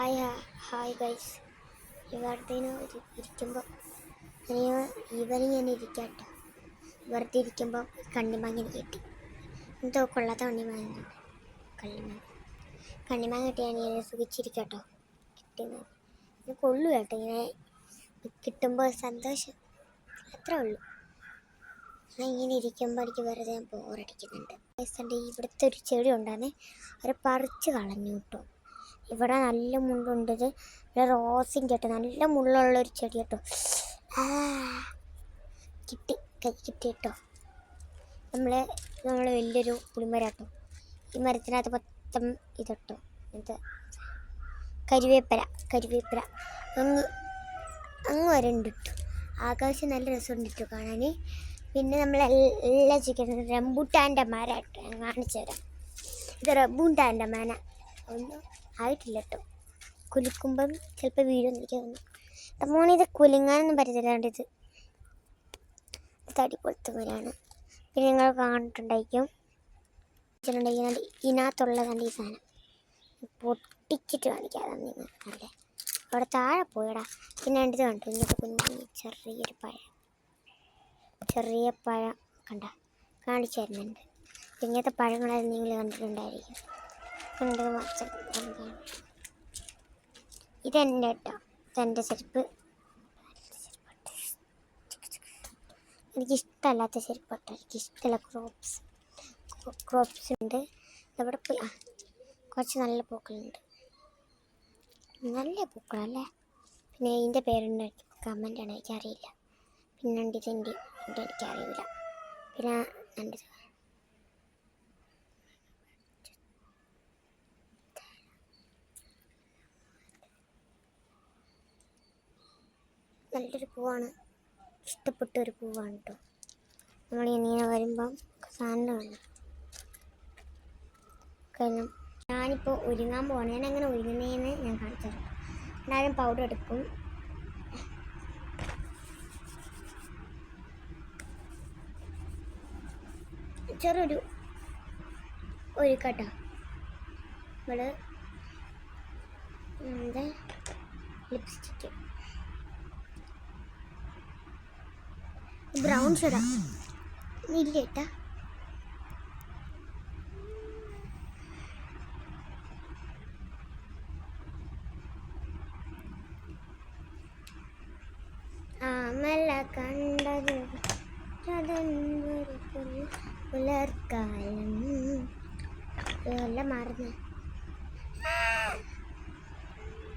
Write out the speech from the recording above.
Hi guys. വെറുതെ ഇരിക്കുമ്പോൾ evening തന്നെ ഇരിക്കാട്ടോ. വെറുതെ ഇരിക്കുമ്പോൾ കണ്ണിമാങ്ങ കിട്ടി. എന്തോ കൊള്ളാത്ത കണ്ണിമാങ്ങ കിട്ടിയാൽ ഞാൻ സുഖിച്ചിരിക്കാട്ടോ. കിട്ടുന്നത് ഇത് കൊള്ളു കേട്ടോ. ഇങ്ങനെ കിട്ടുമ്പോൾ സന്തോഷം അത്രേ ഉള്ളൂ. ഞാൻ ഇങ്ങനെ ഇരിക്കുമ്പോൾ എനിക്ക് വെറുതെ ബോറടിക്കുന്നുണ്ട്. ഇവിടുത്തെ ഒരു ചെടി ഉണ്ടായിരുന്നേ, അത് പറിച്ച് കളഞ്ഞു കേട്ടോ. ഇവിടെ നല്ല മുള്ളുണ്ട്. ഇവിടെ റോസിൻ്റെ കേട്ടോ, നല്ല മുള്ളുള്ളൊരു ചെടി കേട്ടോ. കൈ കിട്ടി കേട്ടോ. നമ്മൾ വലിയൊരു പുളിമരം കേട്ടോ. ഈ മരത്തിനകത്ത് മൊത്തം ഇതട്ടോ, ഇത് കരിവേപ്പില അങ്ങ് വരെ ഉണ്ട് കേട്ടോ. ആകാശം നല്ല രസമുണ്ട് കേട്ടോ കാണാൻ. പിന്നെ നമ്മളെല്ലാം ചിക്കൻ റംബൂട്ടാൻ്റെ മര കേട്ടോ. ഞാൻ കാണിച്ചു തരാം. ഇത് റംബൂട്ടാൻ്റെ മന ഒന്നും ആയിട്ടില്ല കേട്ടോ. കുലുക്കുമ്പം ചിലപ്പോൾ വീഴൊന്നും എനിക്ക് തോന്നുന്നു. മോണിത് കുലുങ്ങാനൊന്നും പറ്റത്തില്ലാണ്ട് ഇത് തടി പോലത്തെ മരമാണ്. പിന്നെ നിങ്ങൾ കണ്ടിട്ടുണ്ടായിരിക്കും ഇതിനകത്തുള്ളതാണ് ഈ സാധനം. പൊട്ടിച്ചിട്ട് കാണിക്കാതെ നിങ്ങൾക്കല്ലേ. അവിടെ താഴെ പോയടാ. പിന്നെ ഇത് കണ്ടു, ഇങ്ങനത്തെ കുഞ്ഞു ചെറിയ പഴം കണ്ട കാണിച്ചു തരുന്നുണ്ട്. ഇങ്ങനത്തെ പഴങ്ങളായിരുന്നു നിങ്ങൾ കണ്ടിട്ടുണ്ടായിരിക്കും. ഇതെൻ്റെ കേട്ടോ, ഇതെൻ്റെ ചെരുപ്പ്. എനിക്കിഷ്ടമല്ലാത്ത ചെരുപ്പ് കേട്ടോ. എനിക്കിഷ്ടമല്ല ക്രോപ്സ് ഉണ്ട്. അവിടെ പോയി കുറച്ച് നല്ല പൂക്കളുണ്ട്, നല്ല പൂക്കളല്ലേ. പിന്നെ ഇതിൻ്റെ പേരുണ്ട്, കമൻ്റാണ്, എനിക്കറിയില്ല. പിന്നെ ഇതിൻ്റെ എനിക്കറിയില്ല. പിന്നെ നല്ലൊരു പൂവാണ്, ഇഷ്ടപ്പെട്ടൊരു പൂവാണ് കേട്ടോ. നമ്മളിങ്ങനെ വരുമ്പം സാധനമാണ്. കാരണം ഞാനിപ്പോൾ ഒരുങ്ങാൻ പോവാണ്. ഞാൻ എങ്ങനെ ഒരുങ്ങുന്നതെന്ന് ഞാൻ കാണിച്ചു തരാം. എല്ലാവരും പൗഡർ എടുക്കും. ചെറിയൊരു കേട്ടോ. ഇവിടെ ലിപ്സ്റ്റിക്ക് ബ്രൗൺ ഷെയ്ഡാ ഇല്ല കേട്ടാ. മല കണ്ടത് പുലർക്കാലം എല്ലാം മറന്ന്